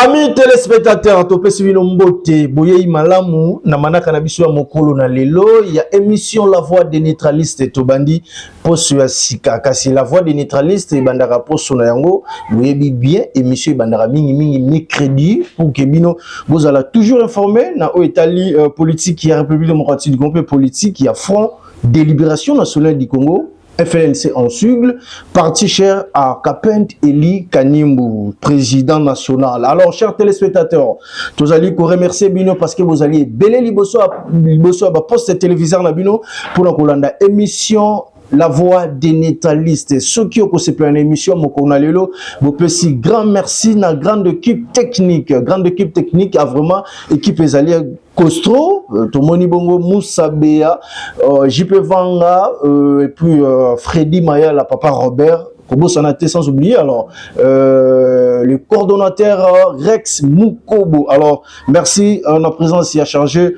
Amis téléspectateurs, topé sivino mbote, boye malamu, na manaka na biso ya mokolo na lelo, il y a émission La Voix des Neutralistes, tobandi, poso ya sika, kasi La Voix des Neutralistes, bandara poso na yango, boye bien, émission bandara mingi mercredi, pour que bino, vous allez toujours informé, na o Italie politique, il y a République démocratique du Congo, politique, il y a Front de Libération nationale du Congo, FLNC en sigle, parti cher à Kapent Eli Kanimbu, président national. Alors, chers téléspectateurs, vous allez vous remercier Bino parce que vous allez belé liboso à poste téléviseur na Bino pour la émission La Voix des Neutralistes. Ceux qui ont participé à l'émission, Mokonalelo, vous pouvez si grand merci na grande équipe technique a vraiment équipe les alliés Costro, Tomoni Bongo, Moussa Bea, JP Vanga, et puis Freddy Maya, la papa Robert, Kobo Sanaté sans oublier, alors le coordonnateur Rex Mukobo. Alors merci, notre présence il y a chargé,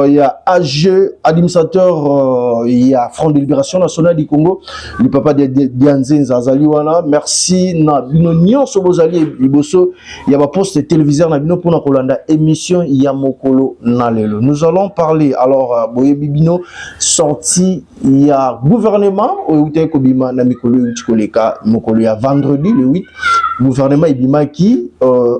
il y a AG, administrateur, il y a Front de Libération nationale du Congo, le papa de Dianzen Zazaliwana. Merci, na bino nyon sobozali liboso, il y a ma poste téléviseur na bino pour na kolanda émission Yamokolo Nalelo. Nous allons parler, alors Boye Bibino sorti, il y a gouvernement, ou Kobima na Mikolo Utikoleka. Mokolo ya vendredi le 8 gouvernement ibima qui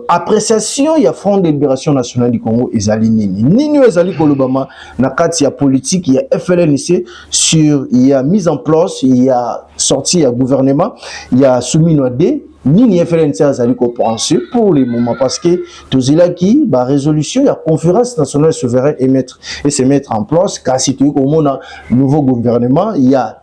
appréciation il y a Front de Libération nationale du Congo ezali nini ezali kolobama na kati ya politique il y a FLNC sur il y a mise en place il y a sorti il y a gouvernement il y a soumis noadé nini FLNC ezali ko penser pour le moment parce que tozila qui ba résolution il y a conférence nationale souveraine et se mettre en place car si tu comme on nouveau gouvernement il y a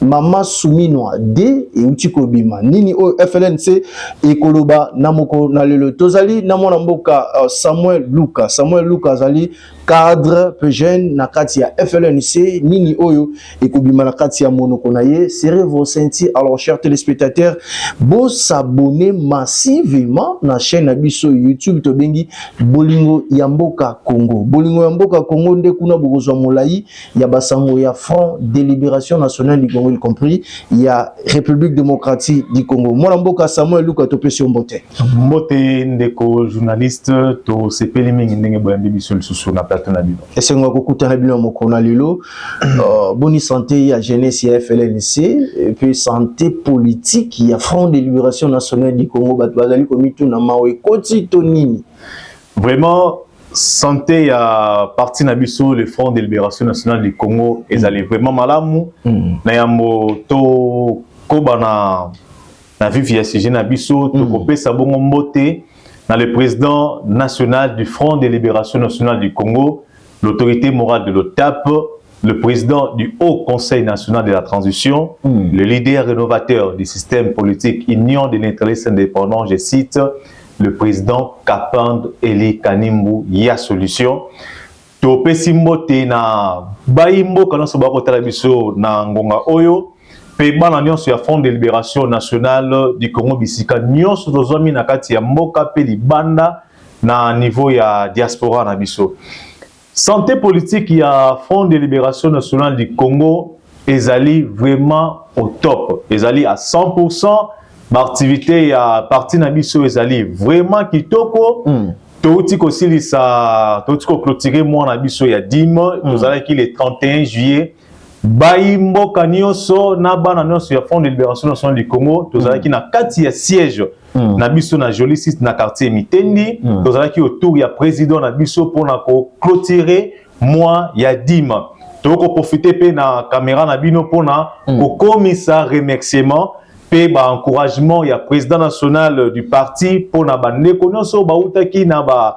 Mama Souminoa D et Utikobima nini o FLNC et Koloba namoko na lelo tozali namona mboka Samuel Luka zali cadre jeune na kati ya FLNC nini oyo et Kobima na kati ya monoko na ye serrez vos ceintures. Alors chers téléspectateurs, bo s'abonner massivement na chaîne abiso YouTube tobengi Bolingo ya Mboka Congo nde kuna bokozwa molai ya basango ya Front de Libération nationale du Congo compris, il y a République démocratique du Congo. Moi, Mboka Samuel Luka Topesio Mbote. Mbote ndeko journaliste to sepeli mingi ndenge boyambi biso lisusu na plateau na bino. Esengo kokuta na bino mokona lelo. Boni santé ya jeunesse ya FLNC et puis santé politique il y a Front de Libération nationale du Congo bazali komitu na mawe koti tonini. Vraiment santé à parti nabiso le Front de Libération nationale du Congo ils allaient vraiment malamu na yambo to kobana na vivi ya sije nabiso to kopesa bongo mbote na le président national du Front de Libération nationale du Congo, l'autorité morale de l'OTAP, le président du Haut Conseil national de la transition, le leader rénovateur du système politique Union des neutralistes indépendants, je cite le président Kapend Eli Kanimbu ya solution to pesimbote na baimbo kana so bako tala biso na ngonga oyo pe bana nyonso ya Front de Libération nationale du Congo bisika nyonso tozomi na kati ya mboka pe libanda na niveau ya diaspora na biso santé politique ya Front de Libération nationale du Congo ezali vraiment au top ezali à 100%. L'activité ya parti na biso ezali vraiment kitoko touti ko silisa touti ko clôturer moi na biso ya dim nous allons qui le 31 juillet baimbo kanyoso na bana nyonso ya Front de Libération nationale du Congo nous allons qui na kati ya siège na biso na joli site na quartier Mitendi nous allons qui autour ya président na biso pour na ko clôturer moi ya dim toko profiter pe na caméra na bino pour na ko komisa remerciement encouragement il y a président national du parti pour na bandeko nyonso bautaki na ba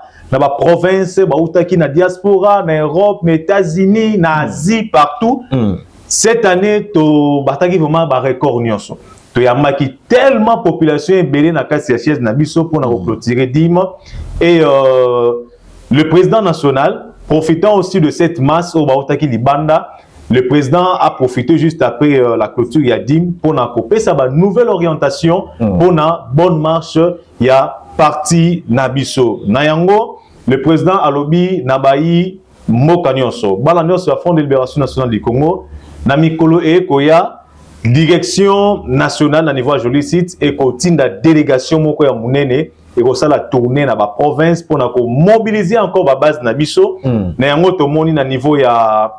province bautaki na diaspora na Europe na États-Unis na Asie partout cette année to bataki vraiment ba record nyonso to yamaki tellement population ebele na kasi ya siège na biso pour na clôturer dim et le président national profitant aussi de cette masse au bautaki libanda. Le président a profité juste après la clôture Yadim pour couper sa nouvelle orientation pour la bonne marche ya parti Nabiso. Nayango, le président Alobi Nabayi Mokanyonso. Balanyonso la Front de Libération nationale du Congo. Namikolo et Koya, direction nationale à niveau jolicite et continue la délégation Mokoya Mounene et comme ça la tournée dans la province pour mobiliser encore la base nabiso na yango to moni na niveau ya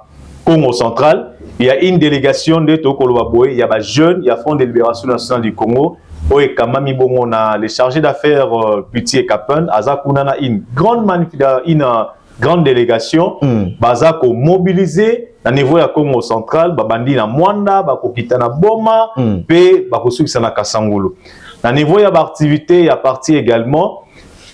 Congo central. Il y a une délégation de Tokolobaboy, il y a des jeunes, il y a Front de libération nationale du Congo, et Kamami Bongo, on a les chargés d'affaires Petit et Capen, Azakuna une grande délégation, Bazako mobilisé, à niveau ya Congo central, Babandi na Mwanda, Bakokita na Boma, pe Bakosuki na Kasangolo. À niveau ya activité, il y a parti également.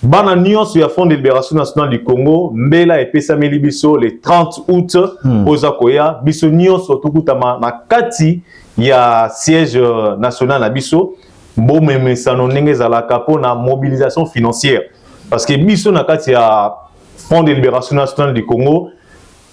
Bana Nyon sur le Front de libération nationale du Congo, Mbela et Pesameli Biso le 30 août, Ozakoya, Biso Nyon sur Tukutama, na Kati, il y a siège national à Biso, Bomeme Sanonenge Zalaka pour la mobilisation financière. Parce que Biso na Kati, il y a Front de libération nationale du Congo,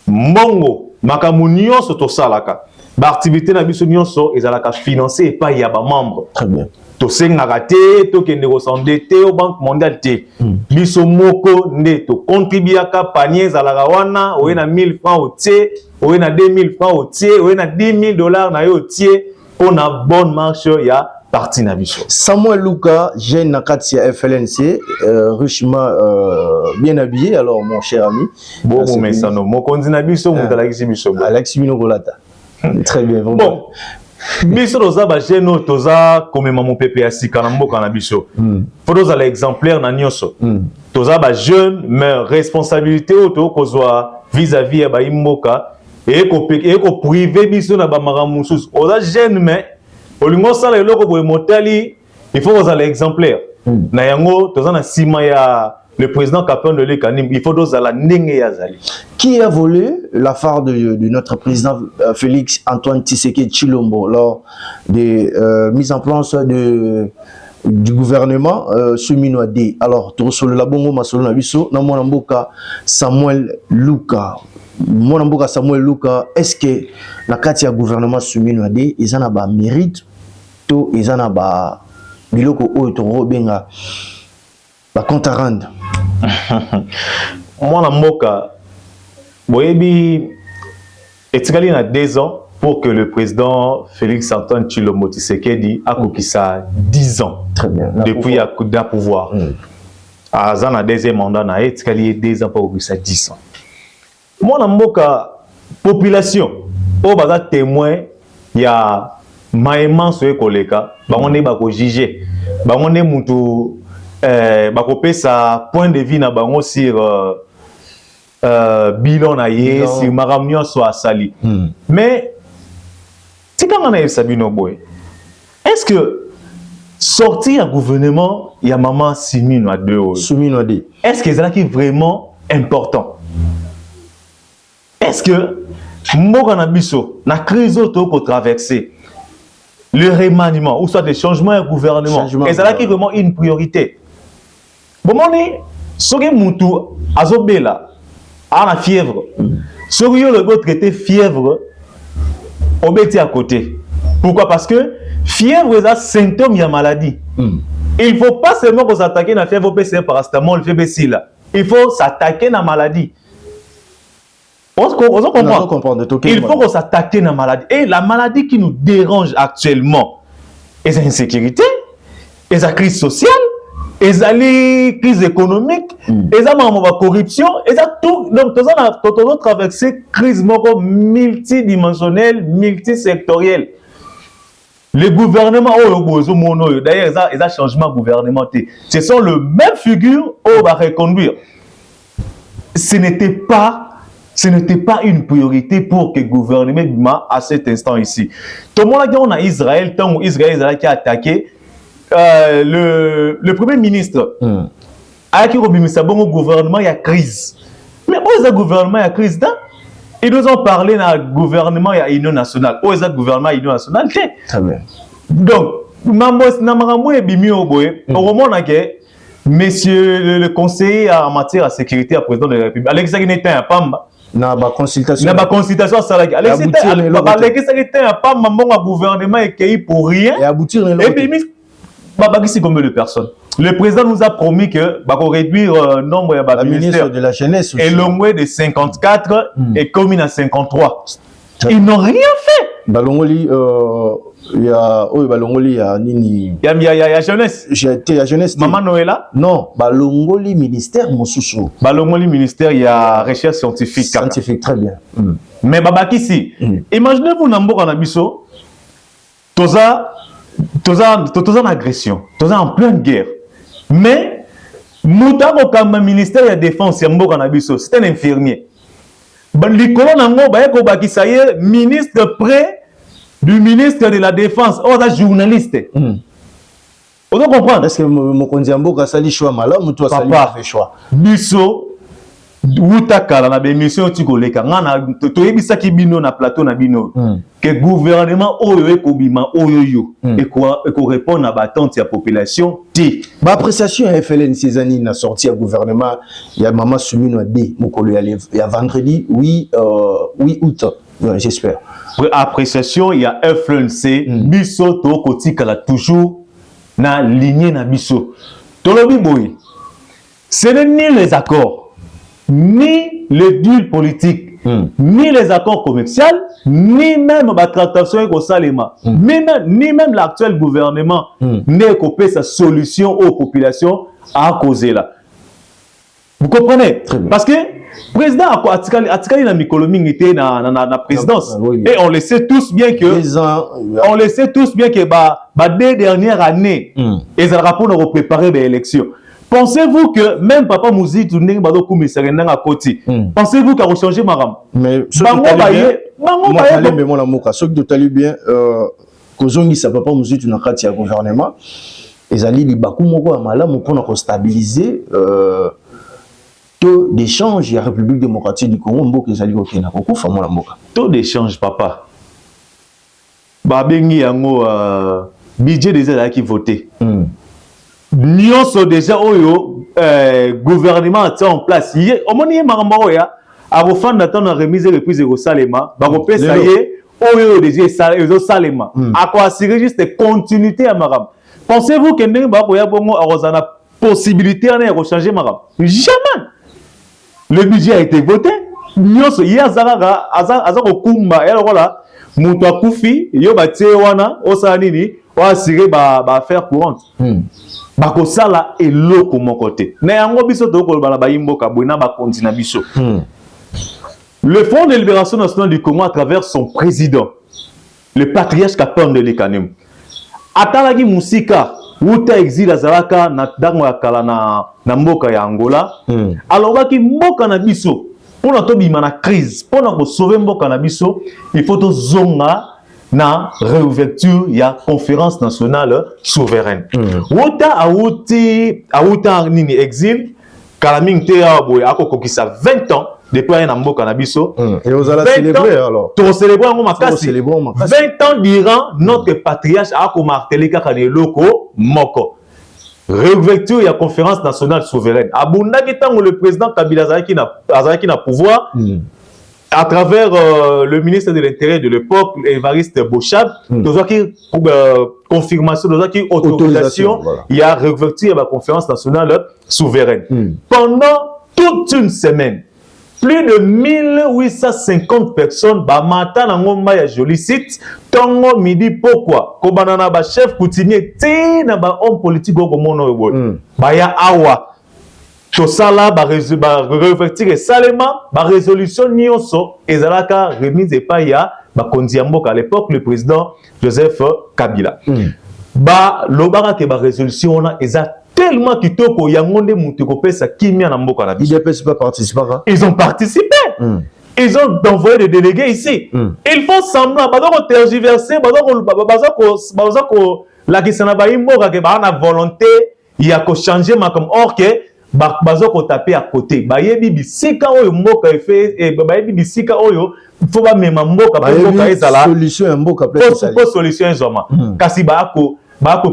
Mongo, Makamu Nyon sur Tosalaka. L'activité na Biso Nyon sur Ezalaka financée et pas il y a des membres. Très bien. To sengaka te to kende ko s'endetter au banque mondiale te biso moko nde to contribuaka panier zalaka wana oye na 1000 francs au tie oye na 2000 francs au tie oye na $10,000 na yo tie pour na bonne marche ya parti na biso. Samuel Luka, jeune nakati ya FLNC, richement bien habillé, alors mon cher ami. Bon mesano mokonzi na biso mutalaki biso Alex Minogolata. Très bien. Bon. Biso doza ba jeno toza komema mon pepe asika na mboka na biso. Fotoza l'exemplaire na nyonso. Toza ba jeune mais responsabilité auto kozwa vis-à-vis ya ba imboka et ko privé biso na ba maramusus. Oza jeune mais olingo sala eloko boye motali il faut oza l'exemplaire. Na yango toza na sima ya le président Capen de l'Ekanim, il faut doser la ndenge yazali. Qui a volé la phare de notre président Félix Antoine Tshisekedi Tshilombo lors des mises en place du gouvernement Sumino D. Alors, tout sur le labongo masolo na biso na mwana mboka Samuel Luka. Mwana mboka Samuel Luka, est-ce que la kati ya gouvernement Sumino D ils en a ba mérite to ils en a ba biloko o to robenga ba compte à rendre. Moi, la moka, boyebi, etikali na 2 ans pour que le président Félix Antoine Tshilombo Tshisekedi a kokisa 10 ans. Très bien. Depuis a coup d'un pouvoir. À un deuxième mandat, na etikali 2 ans pour kokisa 10 ans. Moi, la moka, population, au baza témoin, il y a maïman sur les collègues, on est bako jugé, on est moutou. Bakopé sa point de vue na bango sur bilan na ye sur maramnyo soit sali. Mais si quand on a Sabino Boy, est-ce que sortir un gouvernement il y a maman Simino à 2 Simino à 2. Est-ce que c'est là qui est vraiment important? Est-ce que moko na biso na crise auto ko traverser le remaniement ou soit des changements de gouvernement et c'est là qui est vraiment une priorité? Bon, si vous avez la fièvre, si vous avez traité fièvre, on met à côté. Pourquoi? Parce que fièvre est un symptôme de la maladie. Il ne faut pas seulement s'attaquer à la fièvre, c'est un paracétamol, il faut s'attaquer à la maladie. On comprend. Il faut s'attaquer à la maladie. Et la maladie qui nous dérange actuellement, est l'insécurité, est la crise sociale, et la crise économique, et la corruption, et tout. Donc, nous avons traversé une crise multidimensionnelle, multisectorielle. Le gouvernement, d'ailleurs, il y a un changement gouvernemental. Ce sont les mêmes figures qu'on va reconduire. Ce n'était pas une priorité pour que le gouvernement à cet instant ici. Tout le monde a dit qu'on a Israël, tant Israël qui a attaqué. Le premier ministre a dit au gouvernement il y a crise. Mais où est le gouvernement il y a crise? Ils nous ont parlé dans le gouvernement il y a union nationale. Où est le gouvernement il y a union nationale? Très bien. Donc, monsieur le conseiller en matière de sécurité à président de la République, Alexandre Netin Pamba. Na ba consultation. Na ba consultation salaki. Alexandre Pamba gouvernement est pour rien. Et aboutir et puis combien de personnes? Le président nous a promis que va réduire le nombre de ministres de la jeunesse et l'ombre de 54 et commune à 53. Ils n'ont rien fait. Balongoli il y a balongoli ya nini ya jeunesse. J'ai été à jeunesse. Maman Noëlla? Non, balongoli ministère mosusu. Balongoli ministère ya recherche scientifique. Scientifique, très bien. Mais babaki si. Imaginez-vous Namboka na biso. Toza en agression. Toza en pleine guerre. Mais Moutako comme ministère de la défense Mboka na biso, c'est un infirmier. Likolo nango bayeko bakisa ye ministre près du ministre de la défense, un journaliste. On doit comprendre. Est-ce que Mokonzi Mboka sali choix malamu toi sali fait choix. Biso Wutaka na bémission tikoleka ngana toyebisa ki bino na plateau na bino que gouvernement oyo ekobima oyo yo et ko répondre na battante ya population ti ba appréciation ya FLN ces années na sorti ya gouvernement ya mama Soumino D mokolo ya vendredi 8 août j'espère. Oui, appréciation ya FLNC biso to kotikala toujours na lignée na biso tolobi boy ce n'est ni les accords ni le deal politique, ni les accords commerciaux, ni même la tractation au Salema, ni même l'actuel gouvernement n'est coupé sa solution aux populations à causer là. Vous comprenez? Parce que le président a na Mikolomi était na présidence. Et on le sait tous bien que deux dernières années, ils ont rapport à préparer des élections. Pensez-vous que même Papa Mouzi tourne bado commissaire nanga koti. Pensez-vous qu'il a changé maram? Mais ce que mon amour, ce que tu as bien kozongi sa Papa Mouzi tu n'as kati ya gouvernement. Ezali li baku moko malamu pour na stabiliser taux d'échange ya République démocratique du Congo mboka ezali ko kena ko kufa mon amour. Taux d'échange papa. Ba bengi yango budget des états qui voté. Nyonso déjà oyo gouvernement a en place hier omoni maramba oya a refanda tant na remise et reprise au Salema ba ko pesa ye oyo déjà Salema a ko assurer juste continuité à maramba. Pensez-vous que ndenge ba ko ya bongo a rozana possibilité na ko changer maramba? Jamais. Le budget a été voté. Nyonso hier azaka ko kumba ya lokola mutu akufi yo ba tie wana osala nini o assurer ba affaire courante. Bakosala eloko mokote na yango biso tokoloba na bayimboka bwena bakonzi na biso. Le Front de libération nationale du Congo à travers son président le patriarche Kapande Lekanem atalaki musika wuta exil azalaka na dango ya kala na mboka ya Angola alobaki mboka na biso pona to bima na crise pona ko sauver mboka na biso il faut to zonga na réouverture ya conférence nationale souveraine. Wota awuta nini exil kalaming te aboy akokokisa 20 ans depuis na mboka na biso. Et vous allez célébrer alors. To célébrer ngo makasi. 20 ans durant notre patriarche ako marteler kaka ne loko moko. Réouverture ya conférence nationale souveraine. Abunda ki tango le président Kabila azaki na pouvoir. À travers le ministre de l'Intérieur de l'époque, Évariste Bochab, confirmation, autorisation, il y a réouverture à la conférence nationale souveraine. Pendant toute une semaine, plus de 1850 personnes, matin na ngomba ya joli site, tongo midi pourquoi, kobanana ba chef coutumier, té na ba homme politique go mono yobo, ba ya awa. Tosala ba réouverture Salema ba résolution nyonso ezalaka remise et pas ya ba kondiamboka à l'époque le président Joseph Kabila. Ba lobaka ke ba résolution ona eza tellement kitoko yangonde mutu ko pesa kimia na mboka na biso. IDPS pas participer. Ils ont participé. Ils ont envoyé des délégués ici. Ils font semblant ba ko tergiverser ba ko la kisana ba imboka ke ba na volonté ya ko changer ma comme or que bazoko taper à côté bayebi bisika oyo mboka efe bayebi bisika oyo faut ba mema mboka pour mboka ezala solution mboka peut solution ezoma kasi baako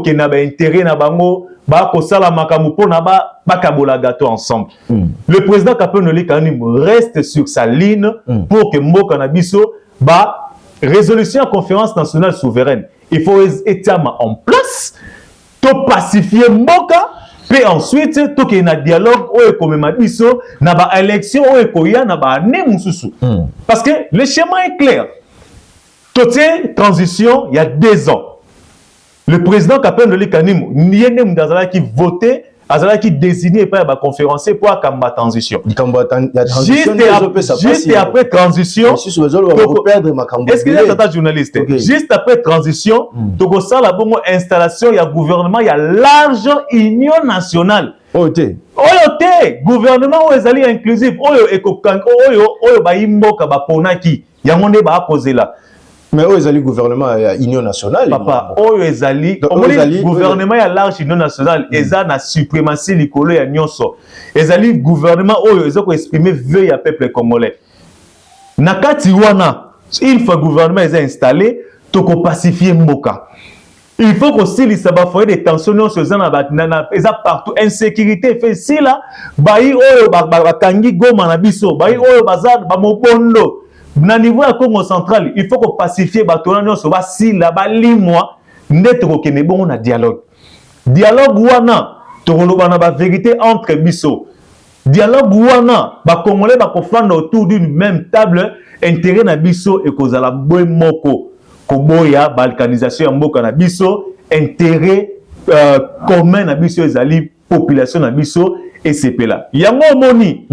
kena ba intérêt na bango baako sala makamu pona ba kabola gâteau ensemble. Le président Kapende Kanim reste sur sa ligne pour que mboka na biso ba résolution conférence nationale souveraine il faut établir en place to pacifier mboka. Puis ensuite, tout qu'il y a un dialogue ou comme biso na ba élection ou koya na ba ne mususu. Parce que le schéma est clair. Toute transition, il y a 2 ans. Le président Kapende Likanim, Niene Mdazala qui votait, Azala qui désigné par la conférencier pour la transition. Juste après transition, est-ce qu'il y a un journaliste? Juste après transition, tu as la bonne installation, il y a gouvernement, il y a large union nationale. Oyote gouvernement où ezali inclusif oyo ba imboka ba ponaki yango nde ba causer là. Mais oyo ezali gouvernement ya union nationale papa oyo ezali gouvernement ya large union nationale eza na suprématie likolo ya nyonso ezali gouvernement oyo ezako exprimer vœu ya peuple congolais na kati wana une fois gouvernement est installé toko pacifier mboka. Il faut aussi les foyer de tension sur ça partout insécurité fait si là bayi oyo bakangi goma na biso bayi oyo bazad ba mobondo na niveau ya Congo central il faut qu'on pacifier batona nyonso ba si là ba limwa ndete ko kene bongo na dialogue wana to loba na ba vérité entre biso dialogue wana ba congolais ba ko fanda autour d'une même table intérêt na biso et kozala boy moko Koboya, balkanisation ya mboka na biso, intérêt commun na biso ezali population na biso et c'est là. Yango moni,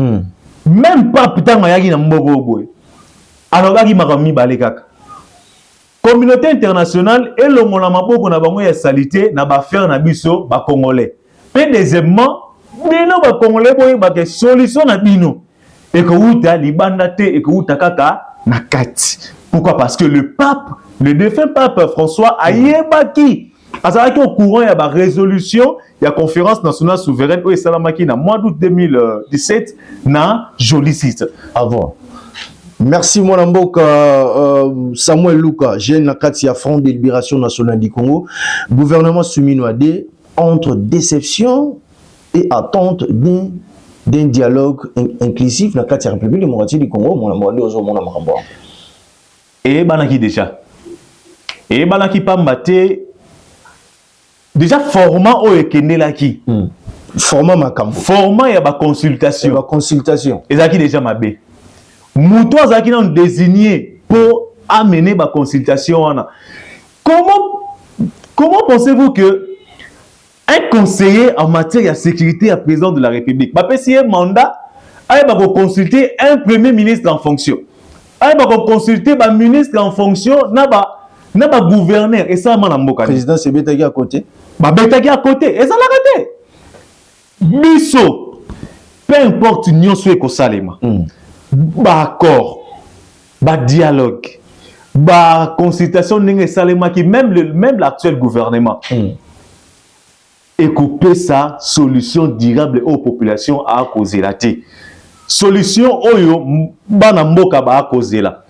même pas putain mayaki na mboko boy. Alobaki makami balekaka. Communauté internationale elongo na maboko na bango ya salité na ba faire na biso ba congolais. Pe deuxièmement, bino ba congolais boy ba ke solution na bino. Et que uta libanda te et que uta kaka na kati. Pourquoi? Parce que le pape, le défunt pape François Ayebaki, azalaki au courant il y a la résolution, il y a conférence nationale souveraine au Salamaki na mois d'août 2017 na joli site. Avant. Merci mon amboka Samuel Luka, jeune na kati ya Front de Libération Nationale du Congo, gouvernement Suminoadé entre déception et attente d'un dialogue inclusif na kati ya République démocratique du Congo, mon amboka ozo mon amboka. Et banaki déjà. Et banaki pambate déjà format o ekendelaki. Format makambo. Format ya ba consultation. Ba consultation. Ezaki déjà mabé. Muto azaki non désigné pour amener ba consultation wana. Comment pensez-vous que un conseiller en matière de sécurité à président de la République va passer un mandat à consulter un premier ministre en fonction? Il va consulter le ministre en fonction, n'a gouverneur et ça m'a Le président c'est Betagi à côté. Betagi à côté et ça l'a raté. Biso, peu importe union soit que salema. Accord, dialogue, consultation n'engé salema qui même l'actuel gouvernement. Et couper sa solution durable aux populations à causer la thé. Solution oyo bana mboka ba kozela.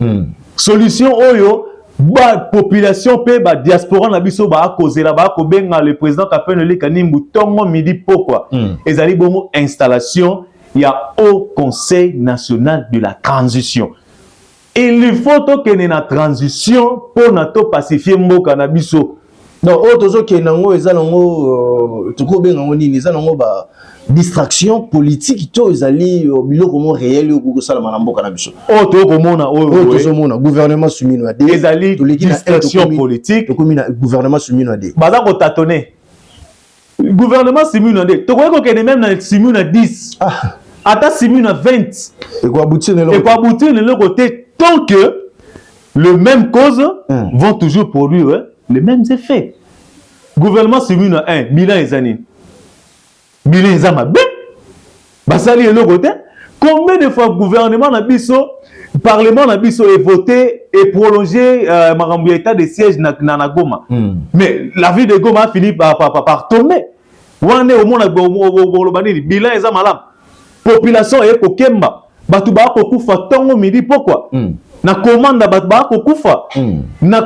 Solution oyo ba population pe ba diaspora na biso ba kozela ba ko benga le président Kapende Likanimbu tongo midi pourquoi ezali bongo installation ya au Conseil national de la transition. Il faut que na transition pour na to pacifier mboka na biso. Non auto ke nango ezalongo tuko benga ngoni ezalongo ba distraction politique to ezali biloko mo réel yo ko sala manamboka na biso to komona to mona gouvernement Sumino Ade ezali distraction politique to komina gouvernement Sumino Ade baza ko tâtonner gouvernement Sumino Ade to ko kene même na Sumino 10 ata Sumino 20 et quoi aboutir le côté tant que le même cause vont toujours produire les mêmes effets. Gouvernement Sumino 1 bilan ezani bilan ezama ben basali le côté combien de fois gouvernement na biso parlement na biso est voté et prolongé makambo état de siège na Goma mais la ville de Goma a fini par tomber wane au monde bolobani bilan ezama malam population est kokemba batu ba ko kufa tongo midi pourquoi na commande batu ba ko kufa na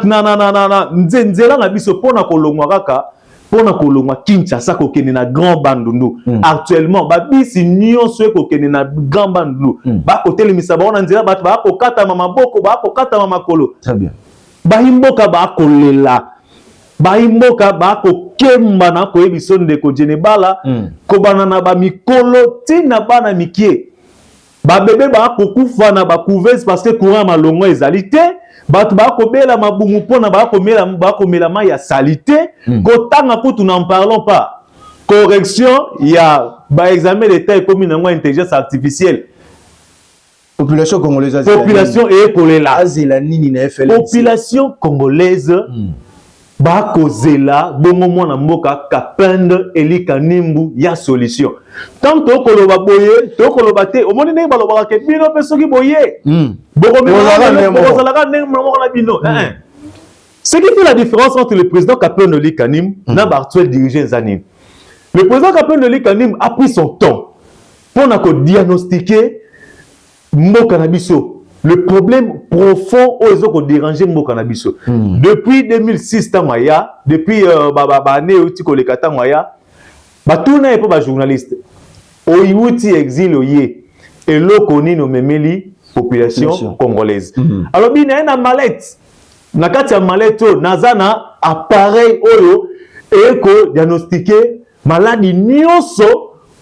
nzenzela na biso pona kolongwa kaka pona kolongwa Kinshasa ko kene na Grand Bandundu actuellement ba bisi nyonso ko kene na Grand Bandundu ba ko telemisa ba ona nzela batu ba ko kata mama boko ba ko kata mama kolo très bien ba imboka ba ko lela ba imboka ba ko kemba na ko ebiso ndeko Jenebala ko banana ba mikolo tina bana mikie ba bébé ba ko kufa na ba couveuse parce que courant malongo ezalité bato bakobela mabungu pona bakomela ma ya salité kotanga kutu n'en parlons pas correction ya ba examen d'état ekomi nango intelligence artificielle population congolaise et kolela azela nini na FLN population congolaise bakozela bongo mwana mboka kapende elika nimbu ya solution tant tokoloba boye tokoloba te omoni ndenge balobaka ke bino mpe soki boye bokozalaka ndenge moko na bino ce qui fait la différence entre le président Kapende elika nimbu na baactuel dirigeant Zanim. Le président Kapende elika nimbu a pris son temps pour diagnostiquer mboka na biso le problème profond où ils ont dérangé mboka na biso depuis 2006 tangaya depuis année uti ko lekata ngaya batuna epo ba journaliste oyuti exil oye eloko nino memeli population congolaise alors bina na mallette na kati ya mallette nazana appareil oyo eko diagnostiquer maladie nyonso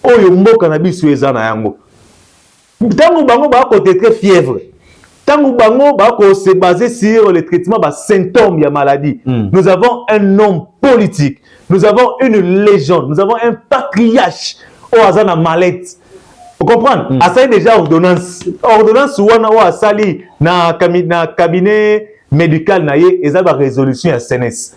oyo mboka na biso ezana yango tango bango ba ko traiter fièvre. Tant que se baser sur le traitement des symptômes de la maladie, nous avons un homme politique, nous avons une légende, nous avons un patriarche au hasard de mallette. Vous comprenez? Ça y déjà ordonnance. Ordonnance ou on sali na cabinet médical na ye et ça va résolution à CNS.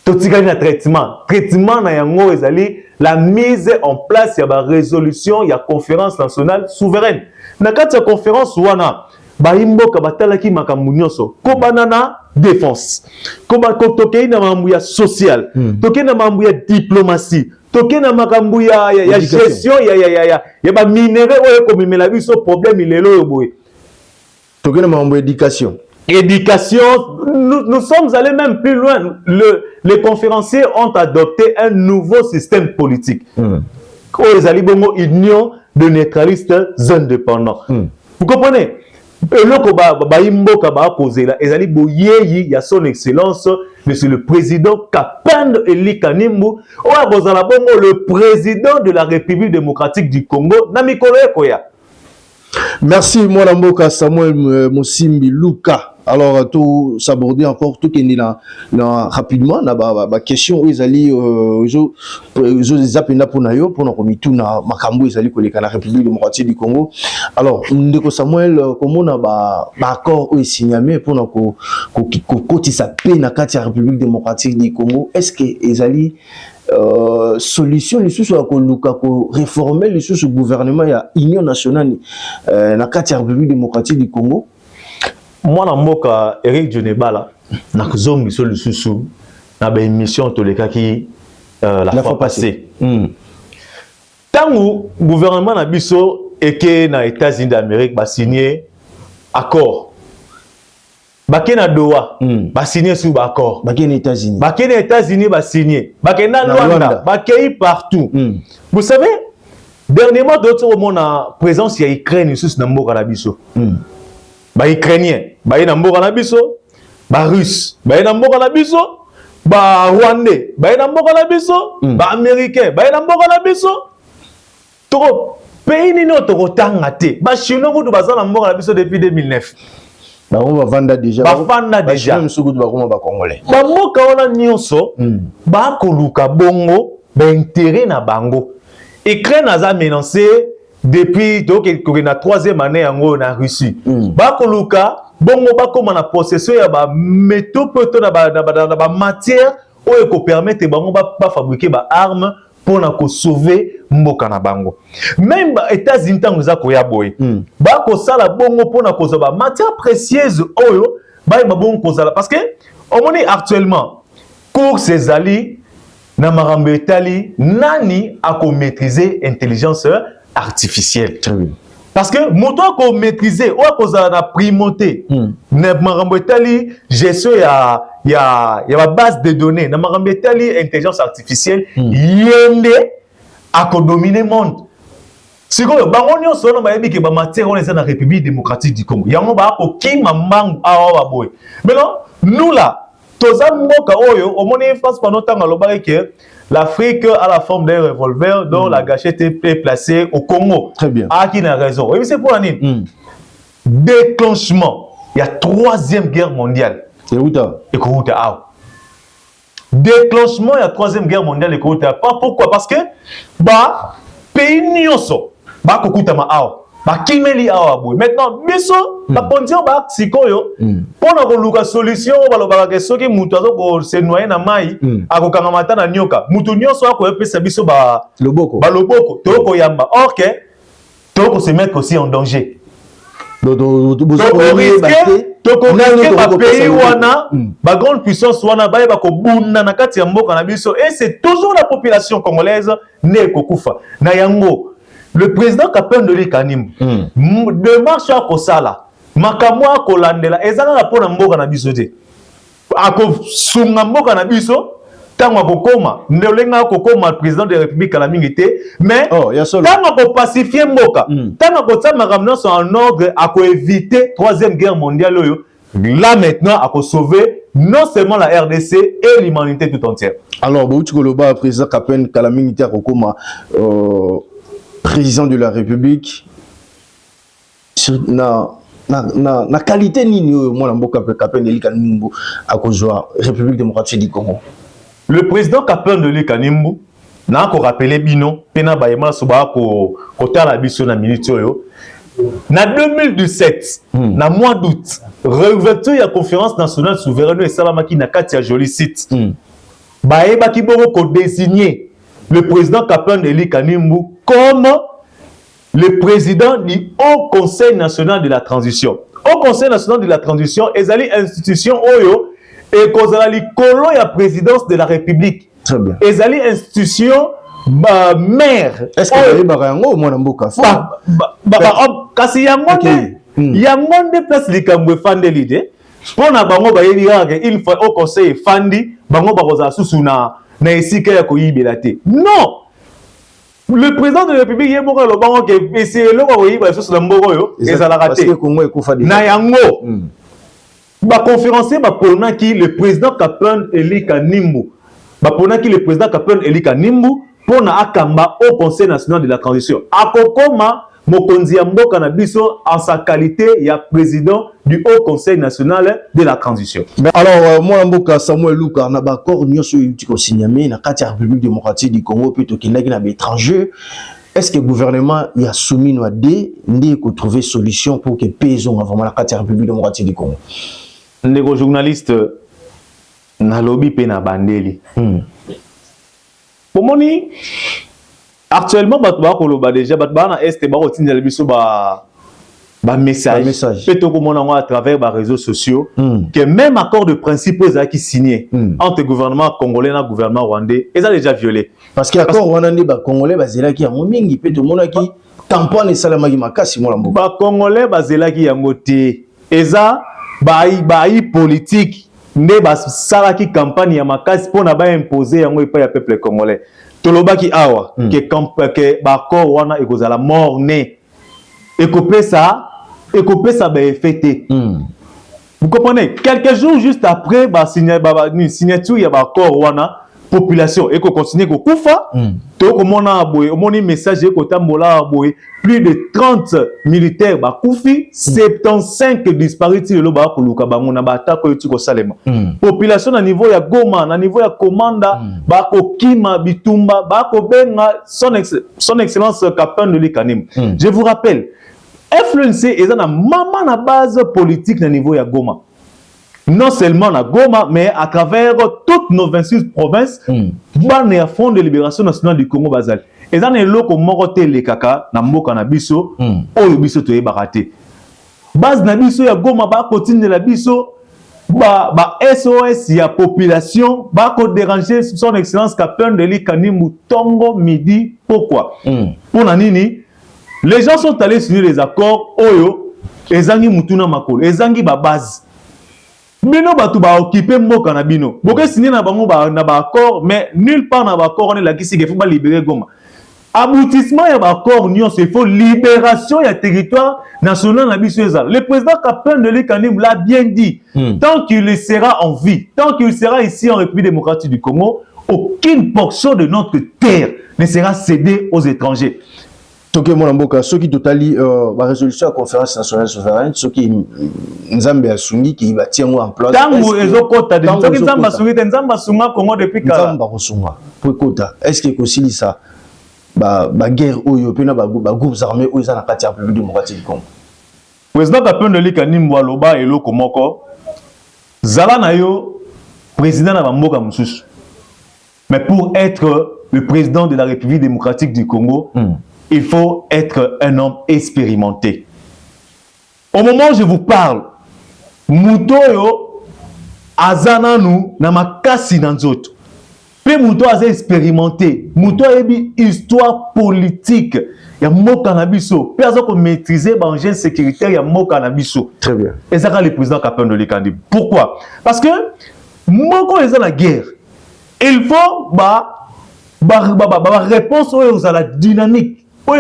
Tout ce qui est traitement na yango ezali la mise en place il y a résolution il y a conférence nationale souveraine. Na kati conférence wana baimboka batalaki makambo nyonso ko banana défense ko tokei na mambo ya social tokei na mambo ya diplomatie tokei na makambo ya gestion ya ba minéraux oyo ko mimela biso problème ilelo yo boye tokei na mambo éducation nous sommes allés même plus loin les conférenciers ont adopté un nouveau système politique les ali bongo union de neutralistes indépendants vous comprenez. Eloko baimboka ba posela ezali boyeyi ya son excellence monsieur le président Kapende elika nimbu oya bozala bongo le président de la République démocratique du Congo na mikolo ekoya. Merci mwana mboka Samuel Mosimbi Luka. Alors tout s'aborder encore tout qui est là rapidement na ba question où ezali zo zapenda pour nayo pour na komitu na makambo ezali koleka na République démocratique du Congo. Alors ndeko Samuel comment na ba accord où signé pour na ko kotisa pe na kati ya République démocratique du Congo. Est-ce que ezali solution les sous ko luka ko réformer les sous gouvernement ya union nationale na kati ya République démocratique du Congo? Moi mboka Eric Dionebala na kuzongi so lisusu na ba émission toleka ki la fois passée. Tangu gouvernement na biso eke na États-Unis d'Amérique ba signé accord. Ba na Doha ba signé sous ba accord. Ba na États-Unis. Ba na États-Unis ba signé. Ba na Rwanda, ba partout. Vous savez dernièrement d'autres monde na présence ya Ukraine sous na mboka na biso. Ba Ukrainien, ba na mboka na biso, ba Russe, ba na mboka na biso, ba Rwandais, ba na mboka na biso, ba Américain, ba na mboka na biso. Trop pays ni no to tanga te. Ba Chinois ko baza na mboka na biso depuis 2009. Ba on va vendre déjà. Ba vendre déjà. Même suku ba koma ba Congolais. Ba mboka wana nyonso, ba ko luka bongo, ba intérêt na bango. Ukraine a menacé depuis donc la troisième année en Russie. Bakoluka bongo bakoma na possession ya ba métaux peut na ba matière oyo ko permettre bango ba fabriquer ba armes pour na ko sauver mboka na bango. Même ba États-Unis tango za ko ya boy. Ba ko sala bongo pour na ko ba matière précieuse oyo ba bongo ko sala parce que on moni actuellement course ezali na marambo etali nani a ko maîtriser intelligence artificielle. Parce que moto ko maîtriser ou ko za na primauté na marambo etali gestion ya ba base de données na marambo etali intelligence artificielle yende a ko dominer monde. Siko bango nyonso na bayebi ke ba matière on est na République démocratique du Congo. Yango ba ko kima mangu awa ba boy. Mais non, nous là toza mboka oyo omoni France pendant temps alobaki que l'Afrique a la forme d'un revolver dont la gâchette est placée au Congo. Très bien. Ah, qui n'a raison. Oui, c'est pour la nine. Déclenchement il y a 3e guerre mondiale. Et où t'as? Et comment t'as? Déclenchement de la 3e guerre mondiale et comment t'as pas? Pourquoi? Parce que bah pays nyoso bah kokuta ma ao bah kimeli ao boy. Maintenant biso bah pondio bah sikoyo pour na koluka solution bah lo bah que soki mutu azo ko se noyer na mai akokanga mata na nyoka mutu nyoso ako epesa biso bah loboko to ko yamba. OK, to ko se mettre aussi en danger. Pays wana ba grande puissance wana ba ba ko bunda na kati ya mboka na biso et c'est toujours la population congolaise ne kokufa na yango. Le président Kapendeli Kanimbu démarche à kosala makamwa kolandela ezanga na pona mboka na biso te ako sunga mboka na biso tango akokoma ndelenga akokoma président de la République à la mingi te mais tango ako pacifier mboka tango akotsa makamno en ordre ako éviter 3e guerre mondiale oyo. Là maintenant ako sauver non seulement la RDC et l'humanité tout entière. Alors Bouti Koloba président Kapen Kalamingi te akokoma président de la République na qualité nini moi mboka Kapendeli Kanimbu akozwa République démocratique du Congo. Le président Kapendeli Kanimbu n'a ko rappelé bino pena bayema soba ko kotala biso na minute oyo na 2017 na mois d'août réouverture ya conférence nationale souveraine et salamaki na kati ya joli site bayeba ki boko ko désigner le président Kapendeli Kanimbu comme le président du Haut Conseil national de la transition. Haut Conseil national de la transition ezali institution oyo et kozala likolo ya présidence de la République. Très bien. Ezali institution maire. Est-ce que bayeba yango mwana mboka fo? Kasi yango nde place likambo efandeli te pona bango bayebi kaka il faut au conseil efandi bango bakozala susu na esika ya koyibela te. Non, le président de la République ye moko lo bango ke essayer lo ko yiba susu na mboko yo ezalaka te. Parce que Congo ekufa déjà. Na yango ba conférencier ba pona ki le président Kapendeli Kanimbu ba pona ki le président Kapendeli Kanimbu pona akamba au Conseil national de la transition akokoma mokonzi ya mboka na biso en sa qualité ya président du Haut Conseil national de la transition. Alors moi mboka Samuel Luka na ba accord nyoso yutiko signamé na kati ya République démocratique du Congo peut to kindaki na étranger. Est-ce que le gouvernement y a soumis nous à des ko trouver solution pour que pays ont vraiment la kati ya République démocratique du Congo? Ndeko journaliste na lobby pe na bandeli. Pomoni actuellement bato ba koloba déjà bato ba na est ba kotinela biso ba message peut komona ngo à travers ba réseaux sociaux que même accord de principe qui signé entre gouvernement congolais et gouvernement rwandais est déjà violé parce que accord rwandais ba congolais bazelaki ya mingi peut mona ki campagne salamaki makasi mola mbo ba congolais bazelaki yango te eza ba politique ne ba salaki campagne ya makasi pona ba imposer yango epa ya peuple congolais. Tolobaki awa que ba accord wana ekozala mort né ekopé ça ba effecté. Vous comprenez? Quelques jours juste après ba signature ya ba accord wana population eko continuer ko kufa to komona boy omoni message eko tambola boy plus de 30 militaires ba kufi 75 disparus le ba ko luka bango na ba attaque yuti ko salema population na niveau ya Goma na niveau ya Komanda ba ko kima bitumba ba ko benga son excellence Kapendeli Kanimbu. Je vous rappelle FLNC est na mama na base politique na niveau ya Goma. Non seulement à Goma, mais à travers toutes nos 26 provinces, ban et Front de libération nationale du Congo Bazal. Et dans les locaux moroté les kaka, na mboka na biso, o biso to ebaraté. Base na biso ya Goma ba continue la biso, ba SOS ya population, ba ko déranger son excellence Kapendeli Kanimbu tongo midi. Pourquoi? Pour nini? Les gens sont allés signer les accords, oyo, ezangi mutuna makolo, ezangi ba base. Bino batu ba occuper mboka na bino. Boke signer na bango na ba accord mais nulle part na ba accord on est là qui faut pas libérer Goma. Aboutissement ya ba accord union c'est faut libération ya territoire national na biso ezala. Le président Kapendeli Kanimbu l'a bien dit. Tant qu'il sera en vie, tant qu'il sera ici en République démocratique du Congo, aucune portion de notre terre ne sera cédée aux étrangers. toke mona mboka soki totali ba résolution à conférence nationale souveraine soki nzambe asungi ki batiango en place tango ezokota de soki nzambe asungi te nzambe asunga Congo depuis kala nzambe akosunga po kota est-ce que kosilisa ba guerre oyo pena ba groupes armés oyo za na kati ya République démocratique du Congo président Kapendo Kanimbo aloba eloko moko zala na yo président na mboka mususu mais pour être le président de la République démocratique du Congo il faut être un homme expérimenté. Au moment où je vous parle, Moutoyo Azananu na makasi nanzoto. Pe Mouto a expérimenté. Mouto a une histoire politique. Il y a mot cannabiso. Pe azo ko maîtriser l'engin sécuritaire, il y a mot cannabiso. Très bien. Et ça quand le président Kapendo Kanimbo. Pourquoi? Parce que moko est dans la guerre. Il faut réponse aux à la dynamique. Pour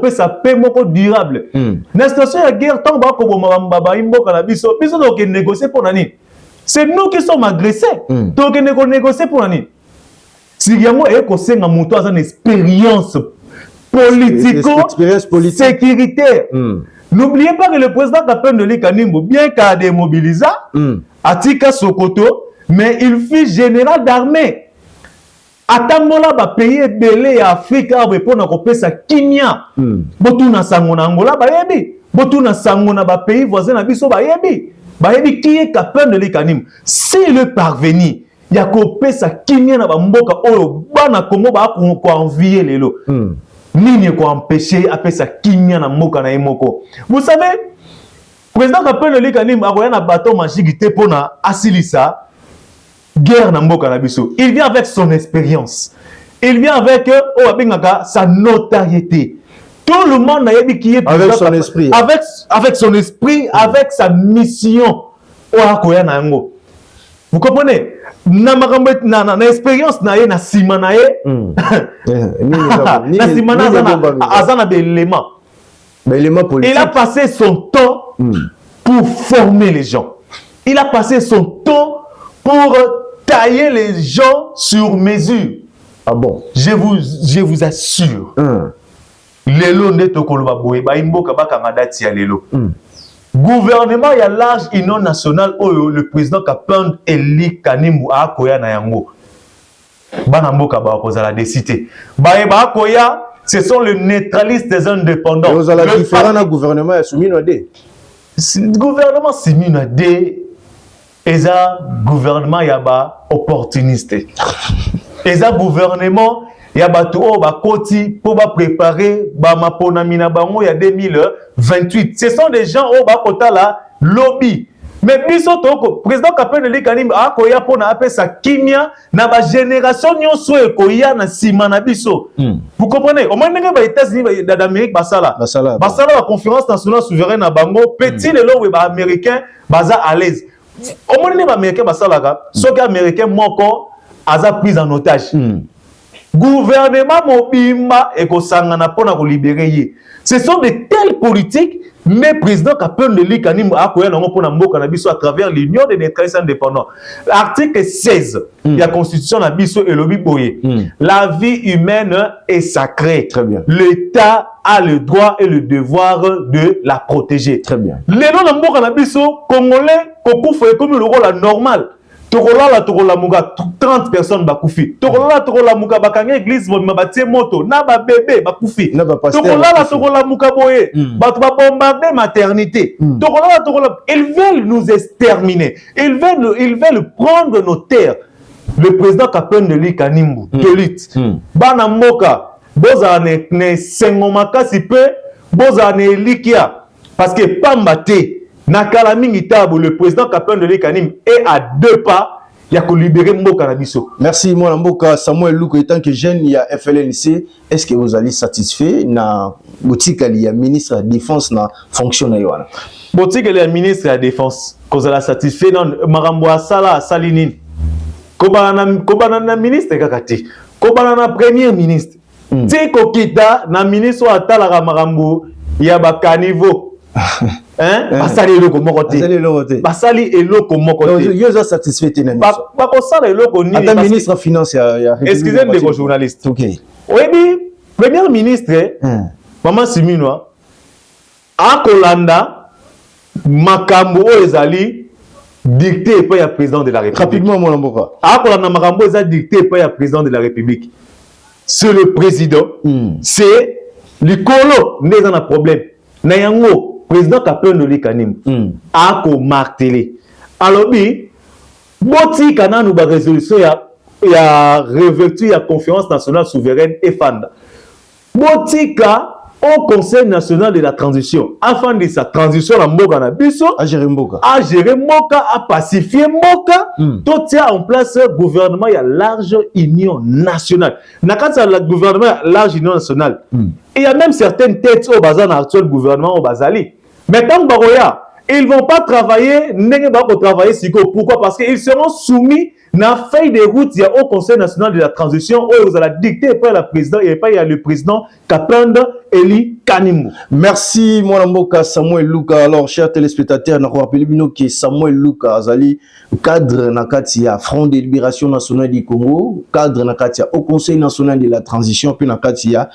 que ça paix durable. La situation de guerre, tant que négocier pour l'année. C'est nous qui sommes agressés. Donc, négocier pour l'année. Si il y a une expérience politico-sécuritaire. N'oubliez pas que le président Kapendo Kanimbo, bien qu'à démobiliser, a Tika Sokoto, mais il fut général d'armée. Atambola ba pays belé Afrique pour na kopesa kimia botuna sango na Angola ba yebi botuna sango na ba pays voisins na biso ba yebi qui est Kapendo Kanimbo s'il est parvenu ya kopesa kimia na ba mboka oyo bana Congo ba ko envier lelo nini ko empêcher apesa kimia na mboka na emoko. Vous savez président Kapendo Kanimbo akoya na bateau magique te pona asilisa guerre na mboka na biso. Il vient avec son expérience. Il vient avec sa notoriété. Tout le monde a dit qui est avec son esprit. Avec son esprit, avec sa mission. Vous comprenez? Na expérience na ye na sima na ye. Na sima na azana d'éléments. Il a passé son temps pour former les gens. Il a passé son temps pour tailler les gens sur mesure. Ah bon? Je vous assure. Lelo neto koloba boye ba imboka ba kangadati ya lelo. Gouvernement ya large union nationale oyo le président Kapendo Kanimbo akoya na yango. Bana mboka ba kozala décité. Ba akoya ce sont les neutralistes des indépendants. Vous avez différent gouvernement ya Sumino D. Gouvernement Sumino D. Eza gouvernement yaba opportuniste. Eza gouvernement yaba to ba koti pour ba préparer ba mapona mina bango ya 2028. Ce sont des gens au ba kota la lobby. Mais biso toko président Kapendo Kanimbo akoya pona apesa kimia na ba génération nyonso ekoya na sima na biso. Vous comprenez? Au moins nga ba États-Unis d'Amérique basala ba conférence nationale souveraine na bango petit lelo we ba américain baza à l'aise. Au moins les Américains basalaka, ceux qui Américains moko aza pris en otage. Gouvernement mobimba et ko sangana pona ko libérer ye. Ce sont de telles politiques, mais président Kapendo Kanimbo akoya nango pona mboka na biso à travers l'union des neutralistes indépendants. L'article 16 de la constitution na biso elobi boye. La vie humaine est sacrée. Très bien. L'État a le droit et le devoir de la protéger. Très bien. Les noms de mboka na biso congolais kokufa comme le rôle normal. Tokola muga 30 personnes bakufi. Tokola muga bakanga église batie moto na ba bébé bakufi. Tokola muga boye batu ba bombarder maternité. Tokola ils veulent nous exterminer. Ils veulent prendre nos terres. Le président Kapendo Kanimbo Tolit bana mboka boza ne sengomaka sipe boza ne likia parce que pambate na kalamingi tabo le président Kapendo Kanimbo est à 2 pas ya ko libérer mboka na biso. Merci mon mboka Samuel Luko étant que jeune il y a FLNC, est-ce que vous allez satisfait na boutique ali ya ministre de la défense na fonction na yoana? Boutique ali ya ministre de la défense ko zala satisfait non marambo asala salinine. Ko bana na ministre kakati. Ko bana na premier ministre. Ti ko kita na ministre atala marambo ya bakanivo. Basali eloko moko te. Basali eloko moko te. Yo za satisfait na biso. Ba ko sala eloko nini parce que ministre finance ya excusez-moi les journalistes. OK. Oui, premier ministre Maman Siminwa akolanda makambo ezali dicté par le président de la République. Rapidement, mon amboka. Akolanda makambo ezali dicté par le président de la République. C'est le président. C'est l'icolo n'est un problème. Nayango président Kapendo de l'Ikanim. Ako martelé. Alors bi boti kana nous ba résolution ya revêtu ya conférence nationale souveraine et fanda. Botika au Conseil national de la transition, afin de sa transition à Mboka na biso, à gérer Mboka, à pacifier Mboka, tout tient en place un gouvernement, il y a large union nationale. Nakata le gouvernement large union nationale. Et il y a même certaines têtes au bazar dans l'actuel gouvernement au Bazali. Mais tant que ils ne vont pas travailler, pourquoi? Parce qu'ils seront soumis à la feuille de route, il y a au Conseil national de la transition, où vous allez dicter par le président et pas il y a le président Kapenda Eli Kanimbu. Merci, mon amboka Samuel Luka. Alors, chers téléspectateurs, nous rappelons que Samuel Luka Azali, cadre Nakatia, Front de Libération Nationale du Congo, cadre Nakatia au Conseil national de la transition, puis Nakatia.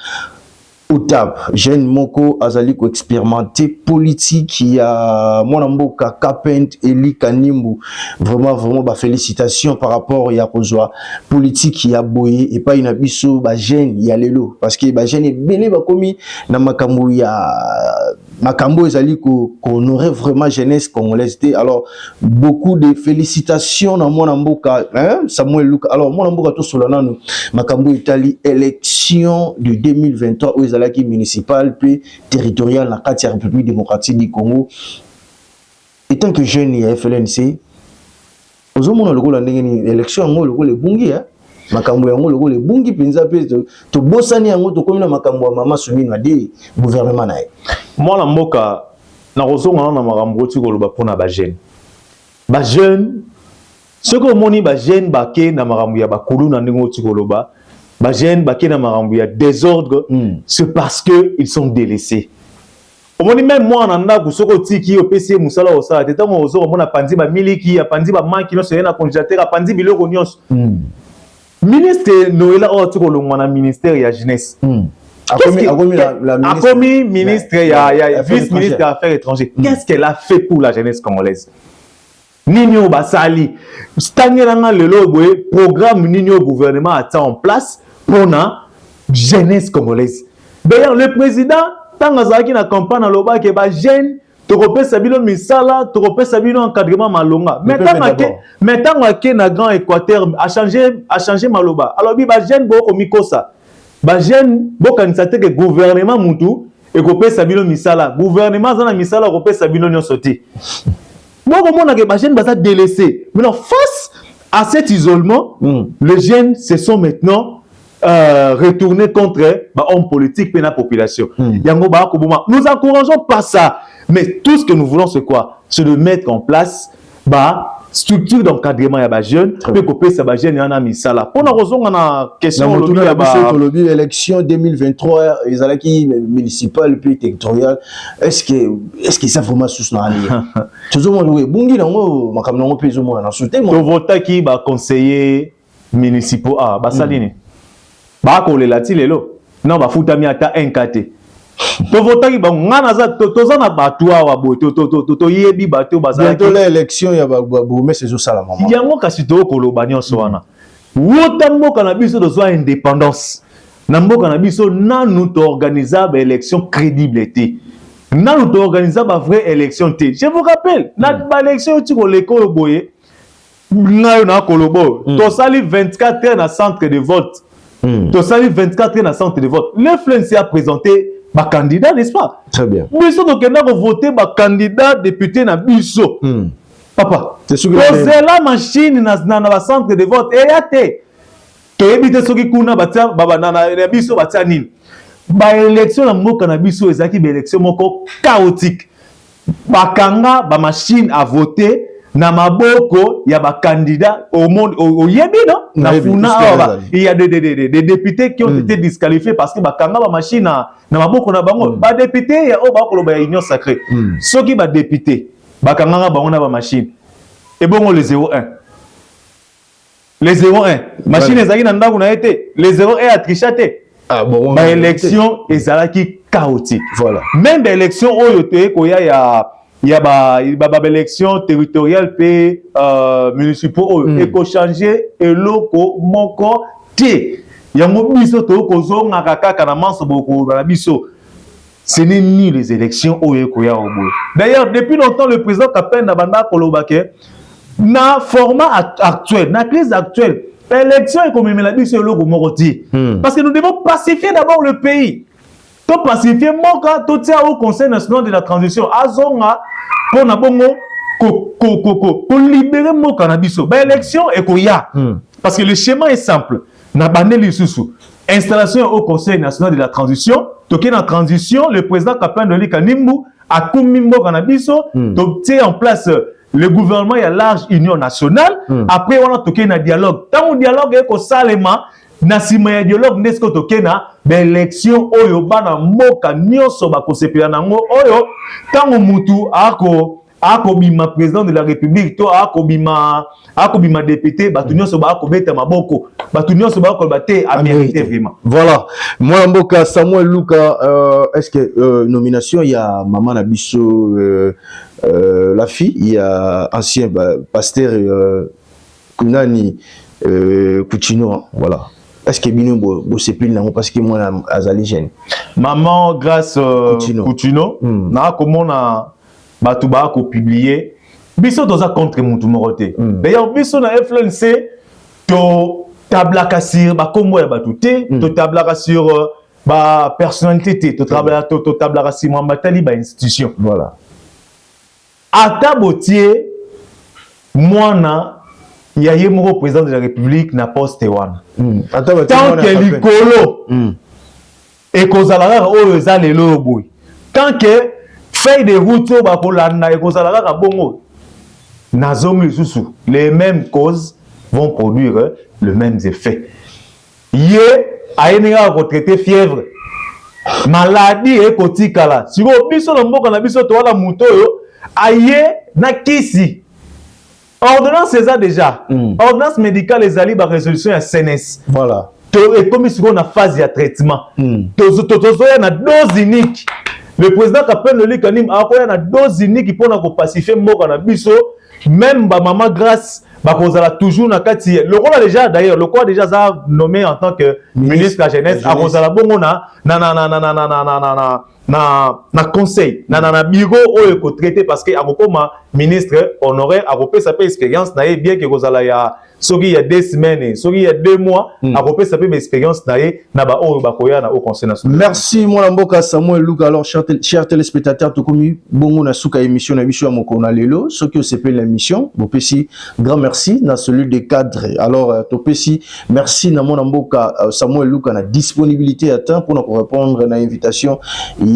Outap, jeune Moko Azali ko expérimenté politique, il y a Monamboka Kapent Eli Kanimbu. Vraiment, bah, félicitations par rapport à Kozwa. Politique, il y a boyé, et pas une abisso, bah, jeune, il y a l'élo. Parce que, bah, jeune est belé, bah, commis, dans Makambo, il y a, Makambo Azali qu'on aurait vraiment jeunesse congolaise. Alors, beaucoup de félicitations dans Monamboka, hein, Samuel Luka. Alors, Monamboka, tout sur l'année, Makambo Italie, élection de 2023, où ils qui municipal puis territorial dans la République démocratique du Congo. Et tant que jeune il y a FLNC, aux hommes on a le goût l'élection on a le goût les bungi hein, makambo on a le goût les bungi pinza puis to bossani on to comme na makambo mama sumi na di gouvernement na. Moi la mboka na rozonga na makambo ti ko loba pona ba jeune ce que moni ba jeune ba ke na makambo ya ba kulu na ndingo ti ko loba. Ba jeune baki na marambouya désordre, c'est parce que ils sont délaissés. Au moment même moi en anda kusoko tiki au PC musala osala teta mo ozo mona pandi ba miliki ya pandi ba manki no sena congélateur pandi biloko nyos. Ministre Noëlla o tiko lo mwana ministère ya jeunesse. Akomi ministre ya vice-ministre des affaires étrangères. Qu'est-ce qu'elle a fait pour la jeunesse congolaise? Nino Basali, Stangeranga lelo boye programme Nino gouvernement a en place pour la jeunesse congolaise. D'ailleurs le président tangazaki na campagne na loba ke ba jeune to kopé sabino misala to kopé sabino encadrement malonga. Maintenant que na Grand Équateur a changé maloba. Alors bi ba jeune bo komikosa. Ba jeune bo kanisa que gouvernement mutu e kopé sabino misala. Gouvernement zana misala kopé sabino nyo soti. Moi, comment on a des jeunes délaissés. Maintenant, face à cet isolement, les jeunes se sont maintenant retournés contre l'homme politique et la population. Nous encourageons pas ça. Mais tout ce que nous voulons, c'est quoi? C'est de mettre en place structure d'encadrement à jeunes, puis couper ça jeunes y en a mis ça là. Pour la raison on a question de l'élection 2023 les alaki municipal puis territorial est-ce que ça vraiment sous na ali tout le monde bungi na ngo makamna ngo peso mo na souté mo voter qui ba conseiller municipaux basalini ba ko le lati lelo non ba futa mi ata NKT to votaki ba ngana za tozana batwa wa boto to yebi bato bazala bientôt l'élection ya ba boumé c'est ça la maman yango kasi to koloba nyonso wana wota mboka na biso do zwa indépendance na mboka na biso nanu to organiser ba élection crédibilité nanu to organiser ba vraie élection té je vous rappelle na ba élection ti ko leko boye ngayo na kolobo to sali 24 heures na centre de vote to sali 24 heures na centre de vote l'influence a présenté ba candidat n'est-ce pas? Très bien. Biso donc on a voté ba candidat député na biso. Papa, c'est sûr que la machine na ba centre de vote et yate. To ebite soki kuna batia baba na biso batia nini. Ba élection na mboka na biso ezaki ba élection moko chaotique. Ba kanga ba machine à voter na maboko ya ba candidat au monde au yebi non na funa il y a des députés qui ont été disqualifiés parce que ba kanga ba machine na maboko na bango ba député ya o ba ko ba union sacrée soki ba député ba kanga bango na ba machine et bongo le 01 machine ezaki na ndako na été le 01 a trichaté ba élection ezalaki chaotique. Voilà. Même des élections il y a élections territoriales et municipaux et qu'on changer et loko moko té. Il y a mon biso to kozo ngakaka kana manso boko na biso. Ce n'est ni les élections au Ekoya au bout. D'ailleurs, depuis longtemps, le président Kapen Nabanda Kolobake, na format actuel, na crise actuelle, l'élection est comme la biso loko moroti. Parce que nous devons pacifier d'abord le pays. Tout pacifier mon cas, tout ça au Conseil national de la transition. Azonga pour na bongo pour libérer mon cannabis. Ben élection et koya. Parce que le schéma est simple. Na bandeli susu. Installation au Conseil national de la transition. Toké na transition, le président Kapin de Likanimbu a commis mon cannabis. Toké en place le gouvernement et la large union nationale. Après on a toké na dialogue. Tant que dialogue est ko salema na sima dialogue nesko toké na l'élection oyo bana moka nyonso ba kosepela nango oyo tango mutu ako bima président de la république to ako bima député batu nyonso ba ko beta maboko batu nyonso ba ko baté a mérité vraiment. Voilà, moi mboka Samuel Luka, est-ce que nomination il y a maman Nabiso la fille, il y a ancien pasteur Kunani Coutinho, voilà. Est-ce que Bino c'est plus non parce que moi azali jeune. Maman grâce Coutinho, na comment na batuba ko publier biso doza contre mutu moroté. D'ailleurs biso na FLNC to tablaka sur ba kombo ya batuté, to tablaka sur ba personnalité, to tablaka sur mamatali ba institution. Voilà. Ata botier mwana il y a eu mon président de la République na poste one. Tant que l'icolo et kozalaka oyo za lelo boy. Tant que feuille de route ba kolanda et kozalaka bongo. Nazomi susu, les mêmes causes vont produire le même effet. Yé ayenga ko traiter fièvre. Maladie et kotikala. Si vous biso na mboka na biso to wala muto yo aye na kisi. Ordonnance c'est ça déjà. Ordonnance médicale les alliés par résolution à CNS. Voilà. Et comme si on a phase de traitement. Il a dose unique. Le président Kapel de l'Ikanim a une dose unique pour nous pacifier mon cannabis. Même maman grâce, a toujours na kati. Le rôle déjà d'ailleurs, le quoi déjà ça nommé en tant que ministre de la jeunesse. A Rosala Bongona na conseil na bureau oyo ko traité parce que akoma ministre honoraire akopé sa expérience na bien que Rosala ya soki il y a 2 semaines soki il y a 2 mois akopé sa expérience na ba oyo bakoya na au conseil national. Merci mon mboka Samuel Luka. Alors chers téléspectateurs to komi bongo na suka émission na biso ya mokona lelo soki o sepel l'émission bopesi grand merci na celui des cadres. Alors to pesi merci na mon mboka Samuel Luka na disponibilité à temps pour nous répondre na invitation.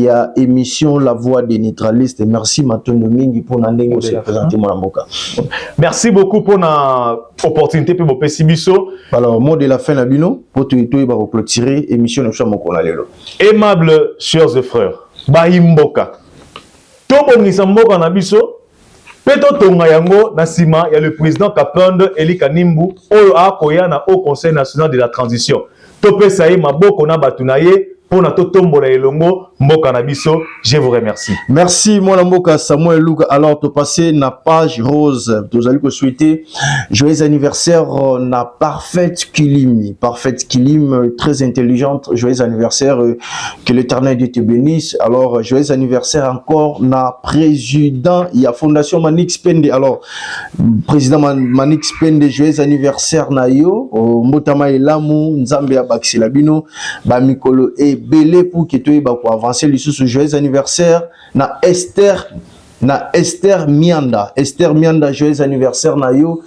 Il y a émission La Voix des Neutralistes. Merci Matondo Mingi pour nous présenter mon mboka. Merci beaucoup pour l'opportunité pour Bopesi Biso. Alors mot de la fin la bino pour tout va clôturer émission na mokona lelo. Aimable chers et frères, Bahimboka. Tobongisa mboka na biso. Peto tonga yango na sima il y a le président Kapende Eli Kanimbu oyo akoya na au Conseil national de la transition. Topesa ye maboko na batunaye pour notre tombola elongo mboka na biso. Je vous remercie. Merci mon mboka Samuel Luka. Alors to passer na page rose. Vous allez souhaiter joyeux anniversaire na Parfaite Kilim, très intelligente. Joyeux anniversaire, que l'Éternel Dieu te bénisse. Alors joyeux anniversaire encore na président. Il y a Fondation Manix Pende. Alors président Manix Pende, joyeux anniversaire na yo. Motama elamu nzambe ya bakisela bino ba mikolo et belé pour que tu pour avancer le sous joyeux anniversaire na Esther Mianda. Esther Mianda, joyeux anniversaire na yo.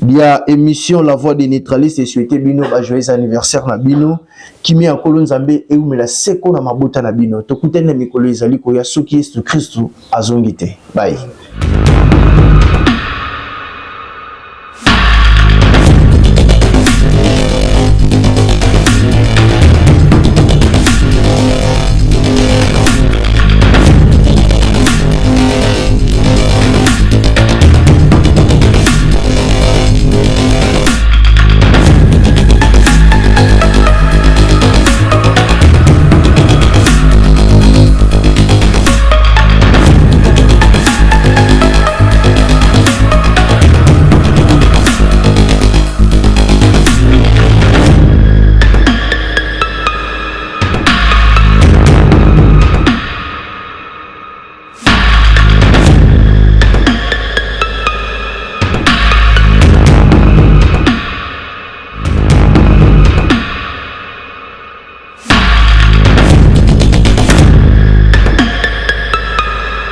Il y a émission La Voix des Neutralistes et souhaiter bino ba joyeux anniversaire na bino. Kimi akolo nzambe e umela seko na mabuta na bino. Tokutene mikolo ezali ko ya soki Yesu Kristo azongite. Bye.